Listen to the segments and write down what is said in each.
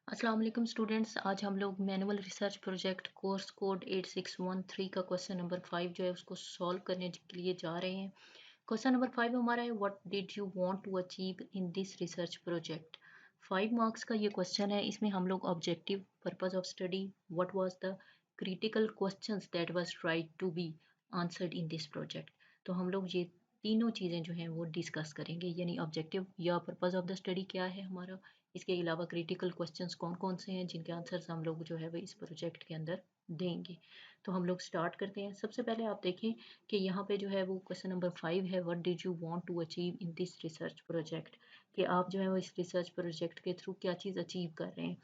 अस्सलाम वालेकुम स्टूडेंट्स। आज हम लोग manual research project course code 8613 का क्वेश्चन नंबर 5 जो है उसको सॉल्व करने के लिए जा रहे हैं। क्वेश्चन नंबर 5 हमारा है, what did you want to achieve in this research project. 5 marks का ये क्वेश्चन है। इसमें हम लोग objective, purpose of study, what was the critical questions that was tried to be answered in this project. तो हम लोग ये तीनों चीज़ें जो हैं वो डिस्कस करेंगे, यानी ऑब्जेक्टिव या पर्पस ऑफ द स्टडी क्या है हमारा, इसके अलावा क्रिटिकल क्वेश्चंस कौन कौन से हैं जिनके आंसर्स हम लोग जो है वो इस प्रोजेक्ट के अंदर देंगे। तो हम लोग स्टार्ट करते हैं। सबसे पहले आप देखें कि यहाँ पे जो है वो क्वेश्चन नंबर 5 है, what did you want to achieve in this research project, कि आप जो है वो इस रिसर्च प्रोजेक्ट के थ्रू क्या चीज़ अचीव कर रहे हैं।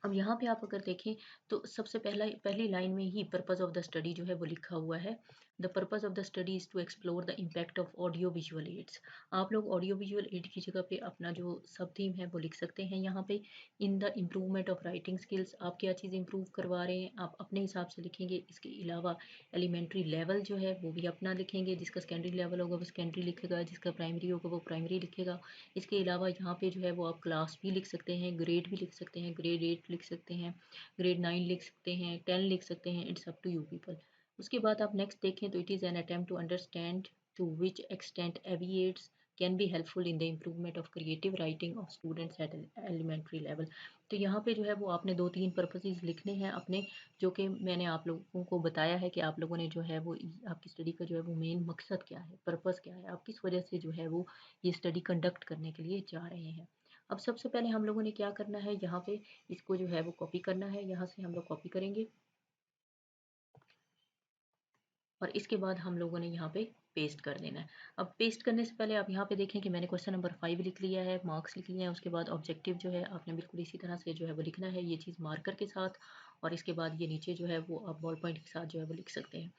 अब यहाँ पे आप अगर देखें तो सबसे पहली लाइन में ही पर्पस ऑफ द स्टडी जो है वो लिखा हुआ है। The purpose of the study is to explore the impact of audio visual aids. आप लोग ऑडियो विजुअल एड की जगह पे अपना जो सब थीम है वो लिख सकते हैं यहाँ पे। इन the improvement of writing skills, आप क्या चीज़ इम्प्रूव करवा रहे हैं आप अपने हिसाब से लिखेंगे। इसके अलावा एलिमेंट्री लेवल जो है वो भी अपना लिखेंगे, जिसका सेकेंडरी लेवल होगा वो सेकेंडरी लिखेगा, जिसका प्राइमरी होगा वो प्राइमरी लिखेगा। इसके अलावा यहाँ पे जो है वो आप क्लास भी लिख सकते हैं, ग्रेड भी लिख सकते हैं, ग्रेड 8 लिख सकते हैं, ग्रेड 9 लिख सकते हैं, 10 लिख सकते हैं। It's up to you people. उसके बाद आप नेक्स्ट देखें तो it is an attempt to understand to which extent AV aids can be helpful in the improvement of creative writing of students at elementary level. तो यहाँ पे जो है वो आपने 2-3 पर्पसेस लिखने हैं अपने, जो कि मैंने आप लोगों को बताया है कि आप लोगों ने जो है वो आपकी स्टडी का जो है वो मेन मकसद क्या है, पर्पस क्या है, आप किस वजह से जो है वो ये स्टडी कंडक्ट करने के लिए जा रहे हैं। अब सबसे पहले हम लोगों ने क्या करना है, यहाँ पे इसको जो है वो कॉपी करना है। यहाँ से हम लोग कॉपी करेंगे और इसके बाद हम लोगों ने यहाँ पे पेस्ट कर देना है। अब पेस्ट करने से पहले आप यहाँ पे देखें कि मैंने क्वेश्चन नंबर 5 लिख लिया है, मार्क्स लिख लिया है। उसके बाद ऑब्जेक्टिव जो है आपने बिल्कुल इसी तरह से जो है वो लिखना है, ये चीज़ मार्कर के साथ। और इसके बाद ये नीचे जो है वो आप बॉल पॉइंट के साथ जो है वो लिख सकते हैं।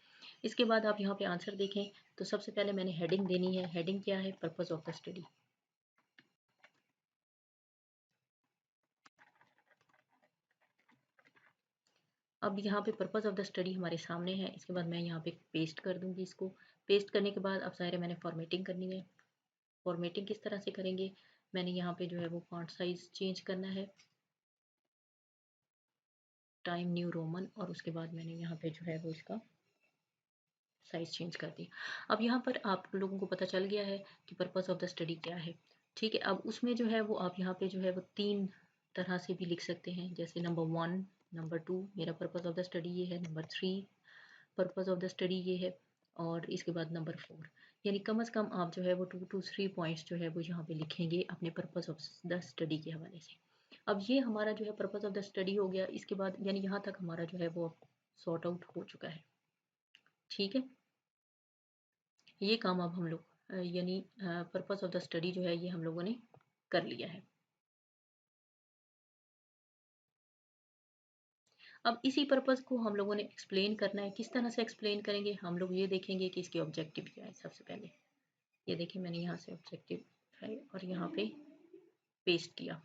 इसके बाद आप यहाँ पे आंसर देखें तो सबसे पहले मैंने हेडिंग देनी है। हेडिंग क्या है? Purpose of the study. अब यहाँ पे पर्पस ऑफ द स्टडी हमारे सामने है। इसके बाद मैं यहाँ पे पेस्ट कर दूँगी इसको। पेस्ट करने के बाद अब ज़ाहिर है मैंने फॉर्मेटिंग करनी है। फॉर्मेटिंग किस तरह से करेंगे, मैंने यहाँ पे जो है वो फॉन्ट साइज़ चेंज करना है, टाइम न्यू रोमन, और उसके बाद मैंने यहाँ पे जो है वो इसका साइज़ चेंज कर दी। अब यहाँ पर आप लोगों को पता चल गया है कि पर्पस ऑफ द स्टडी क्या है। ठीक है, अब उसमें जो है वो आप यहाँ पे जो है वो 3 तरह से भी लिख सकते हैं, जैसे नंबर 1, नंबर 2 मेरा पर्पस ऑफ द स्टडी ये है, number 3 purpose of the study ये है, और इसके बाद नंबर 4। यानी कम से कम आप जो है वो 2 to 3 पॉइंट्स जो है वो यहाँ पे लिखेंगे अपने पर्पस ऑफ द स्टडी के हवाले से। अब ये हमारा जो है पर्पस ऑफ द स्टडी हो गया। इसके बाद यानी यहाँ तक हमारा जो है वो सॉर्ट आउट हो चुका है। ठीक है, ये काम अब हम लोग यानी पर्पस ऑफ द स्टडी जो है ये हम लोगों ने कर लिया है। अब इसी पर्पस को हम लोगों ने एक्सप्लेन करना है। किस तरह से एक्सप्लेन करेंगे, हम लोग ये देखेंगे कि इसके ऑब्जेक्टिव क्या है। सबसे पहले ये देखिए, मैंने यहाँ से ऑब्जेक्टिव है और यहाँ पे पेस्ट किया,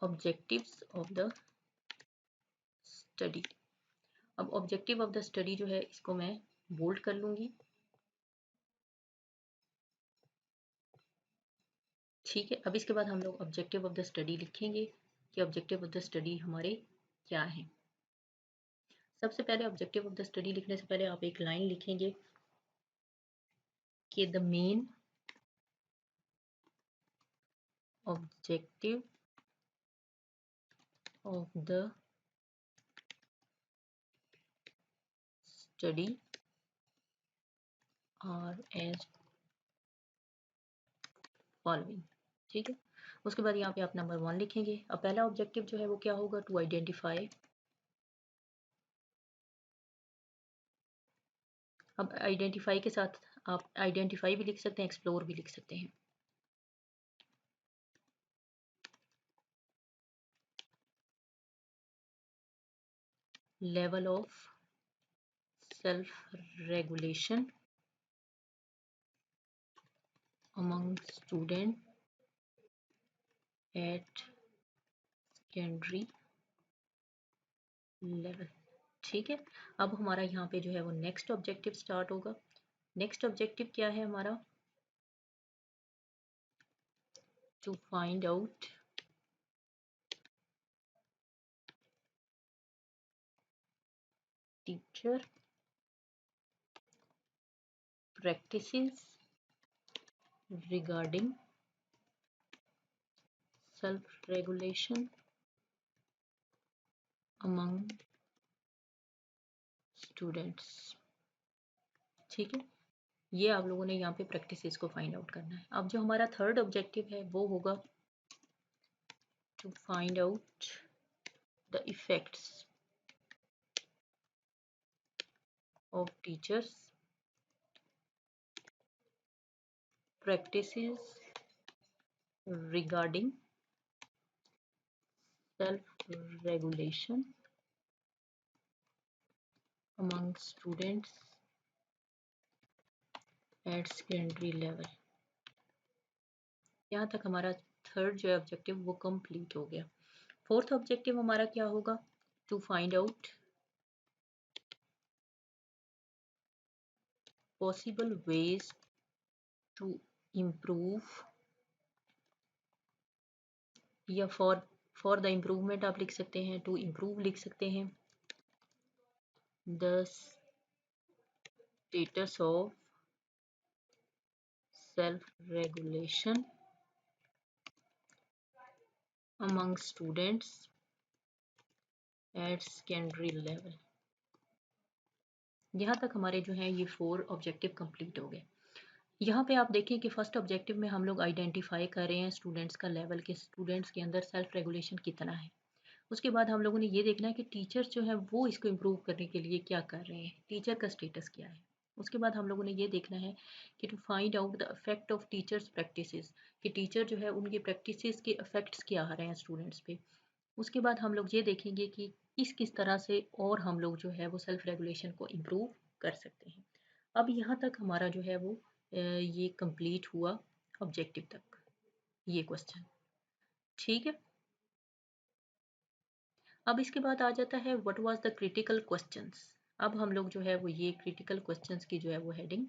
ऑब्जेक्टिव्स ऑफ द स्टडी। अब ऑब्जेक्टिव ऑफ द स्टडी जो है इसको मैं बोल्ड कर लूँगी। ठीक है, अब इसके बाद हम लोग ऑब्जेक्टिव ऑफ द स्टडी लिखेंगे कि ऑब्जेक्टिव ऑफ द स्टडी हमारे क्या हैं। सबसे पहले ऑब्जेक्टिव ऑफ द स्टडी लिखने से पहले आप एक लाइन लिखेंगे कि the main objective of the study are as following. ठीक है, उसके बाद यहाँ पे आप नंबर 1 लिखेंगे। अब पहला ऑब्जेक्टिव जो है वो क्या होगा, टू आइडेंटिफाई। अब आइडेंटिफाई के साथ आप आइडेंटिफाई भी लिख सकते हैं, एक्सप्लोर भी लिख सकते हैं। Level of self regulation among student at secondary level. ठीक है, अब हमारा यहाँ पे जो है वो नेक्स्ट ऑब्जेक्टिव स्टार्ट होगा। नेक्स्ट ऑब्जेक्टिव क्या है हमारा, to find out teacher practices regarding self-regulation among students। ठीक है, ये आप लोगों ने यहाँ पे प्रैक्टिसेस को फाइंड आउट करना है। अब जो हमारा थर्ड ऑब्जेक्टिव है वो होगा to find out the effects of teachers practices regarding self-regulation among students at secondary level। यहाँ तक हमारा थर्ड जो है ऑब्जेक्टिव वो कंप्लीट हो गया। फोर्थ ऑब्जेक्टिव हमारा क्या होगा? To find out possible ways to improve, या फॉर द इम्प्रूवमेंट आप लिख सकते हैं, टू इम्प्रूव लिख सकते हैं the status of self regulation among students at secondary level। यहाँ तक हमारे जो हैं ये 4 ऑब्जेक्टिव कंप्लीट हो गए। यहाँ पे आप देखें कि फर्स्ट ऑब्जेक्टिव में हम लोग आइडेंटिफाई कर रहे हैं स्टूडेंट्स का लेवल, के स्टूडेंट्स के अंदर सेल्फ रेगुलेशन कितना है। उसके बाद हम लोगों ने ये देखना है कि टीचर्स जो है वो इसको इम्प्रूव करने के लिए क्या कर रहे हैं, टीचर का स्टेटस क्या है। उसके बाद हम लोगों ने ये देखना है कि to find out the effect of teachers practices, कि टीचर जो है उनकी प्रैक्टिसेस के इफेक्ट्स क्या आ रहे हैं स्टूडेंट्स पे। उसके बाद हम लोग ये देखेंगे कि किस तरह से और हम लोग जो है वो सेल्फ रेगुलेशन को इम्प्रूव कर सकते हैं। अब यहाँ तक हमारा जो है वो ये कंप्लीट हुआ ऑब्जेक्टिव तक, ये क्वेश्चन। ठीक है, अब इसके बाद आ जाता है what was the critical questions. अब हम लोग जो है वो ये क्रिटिकल क्वेश्चंस की जो है वो हेडिंग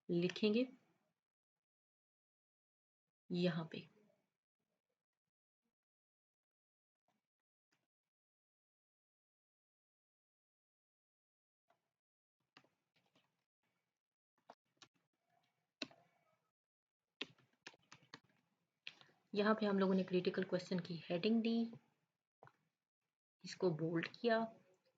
लिखेंगे यहाँ पे। यहाँ पे हम लोगों ने क्रिटिकल क्वेश्चन की हेडिंग दी, इसको बोल्ड किया,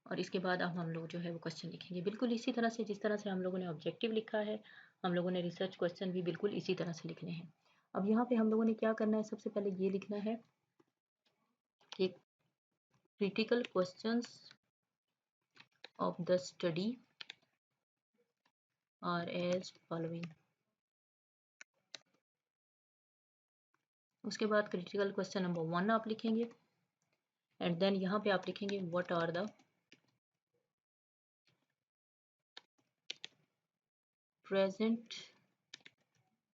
और इसके बाद अब हम लोग जो है वो क्वेश्चन लिखेंगे बिल्कुल इसी तरह से जिस तरह से हम लोगों ने ऑब्जेक्टिव लिखा है। हम लोगों ने रिसर्च क्वेश्चन भी बिल्कुल इसी तरह से लिखने हैं। अब यहाँ पे हम लोगों ने क्या करना है, सबसे पहले ये लिखना है कि critical questions of the study are as following. उसके बाद क्रिटिकल क्वेश्चन नंबर 1 आप लिखेंगे, एंड देन यहाँ पे आप लिखेंगे what are the present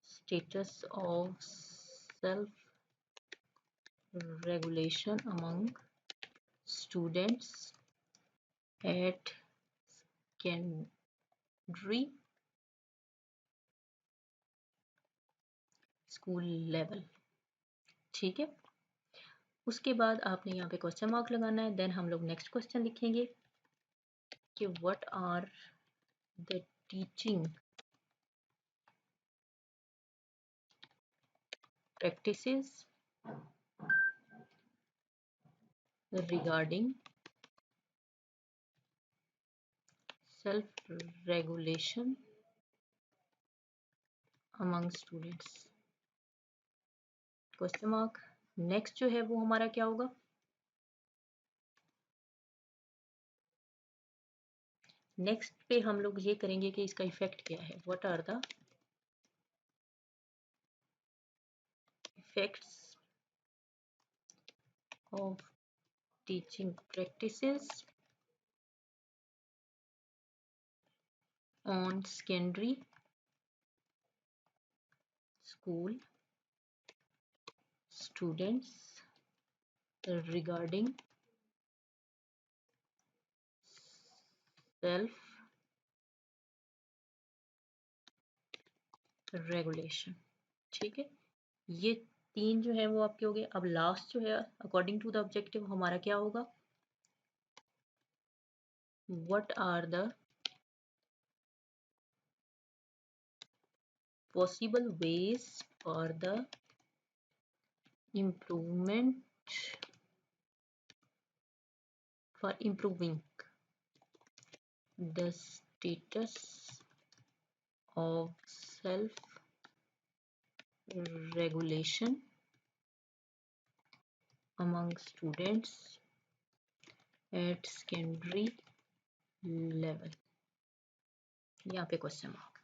status of self-regulation among students at secondary school level। ठीक है, उसके बाद आपने यहाँ पे क्वेश्चन मार्क लगाना है। देन हम लोग नेक्स्ट क्वेश्चन लिखेंगे कि what are the teaching practices regarding self-regulation among students, question mark. Next जो है वो हमारा क्या होगा, नेक्स्ट पे हम लोग ये करेंगे कि इसका इफेक्ट क्या है। What are the effects of teaching practices on secondary school students regarding self regulation। ठीक है, ये 3 जो है वो आपके हो गए। अब लास्ट जो है अकॉर्डिंग टू द ऑब्जेक्टिव हमारा क्या होगा, what are the possible ways for the improvement for improving the status of self regulation among students at secondary level। यहाँ पे क्वेश्चन मार्क।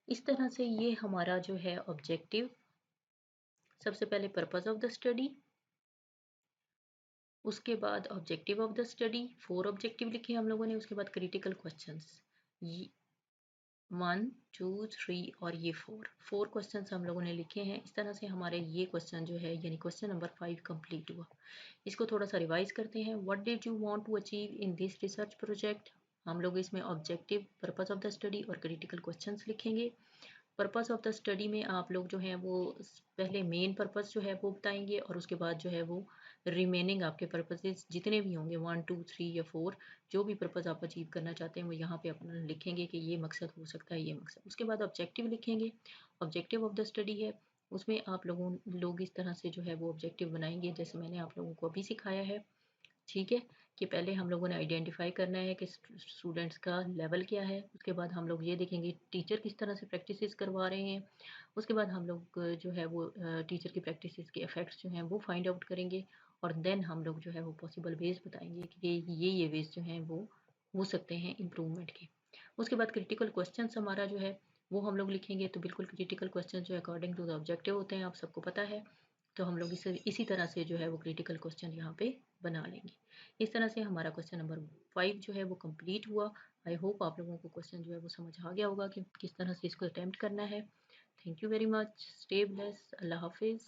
इस तरह से ये हमारा जो है ऑब्जेक्टिव, सबसे पहले पर्पस ऑफ द स्टडी, उसके बाद objective of the study, 4 objective लिखे हम लोगों ने, उसके बाद क्रिटिकल क्वेश्चंस 1 2 3 और ये 4 क्वेश्चंस हम लोगों ने लिखे हैं। इस तरह से हमारे ये क्वेश्चन जो है यानी क्वेश्चन नंबर 5 कंप्लीट हुआ। इसको थोड़ा सा रिवाइज करते हैं। What did you want to achieve in this research project, हम लोग इसमें objective, purpose of the study और क्रिटिकल क्वेश्चंस लिखेंगे। पर्पस ऑफ द स्टडी में आप लोग जो हैं वो पहले मेन पर्पस जो है वो बताएंगे और उसके बाद जो है वो रिमेनिंग आपके पर्पसेस जितने भी होंगे 1 2 3 या 4 जो भी पर्पस आप अचीव करना चाहते हैं वो यहाँ पे अपना लिखेंगे कि ये मकसद हो सकता है, ये मकसद। उसके बाद ऑब्जेक्टिव लिखेंगे। ऑब्जेक्टिव ऑफ द स्टडी है, उसमें आप लोग इस तरह से जो है वो ऑब्जेक्टिव बनाएंगे जैसे मैंने आप लोगों को अभी सिखाया है। ठीक है, कि पहले हम लोगों ने आइडेंटिफाई करना है कि स्टूडेंट्स का लेवल क्या है। उसके बाद हम लोग ये देखेंगे टीचर किस तरह से प्रैक्टिसेस करवा रहे हैं। उसके बाद हम लोग जो है वो टीचर की प्रैक्टिसेस के इफ़ेक्ट्स जो हैं वो फाइंड आउट करेंगे और देन हम लोग जो है वो पॉसिबल वेज बताएंगे कि ये वेज जो हैं वो हो सकते हैं इम्प्रूवमेंट के। उसके बाद क्रिटिकल क्वेश्चन हमारा जो है वो हम लोग लिखेंगे। तो बिल्कुल क्रिटिकल क्वेश्चन जो अकॉर्डिंग टू द ऑब्जेक्टिव होते हैं, आप सबको पता है। तो हम लोग इसी तरह से जो है वो क्रिटिकल क्वेश्चन यहाँ पे बना लेंगे। इस तरह से हमारा क्वेश्चन नंबर 5 जो है वो कंप्लीट हुआ। आई होप आप लोगों को क्वेश्चन जो है वो समझ आ गया होगा कि किस तरह से इसको अटेम्प्ट करना है। Thank you very much, stay bless, Allah हाफिज़।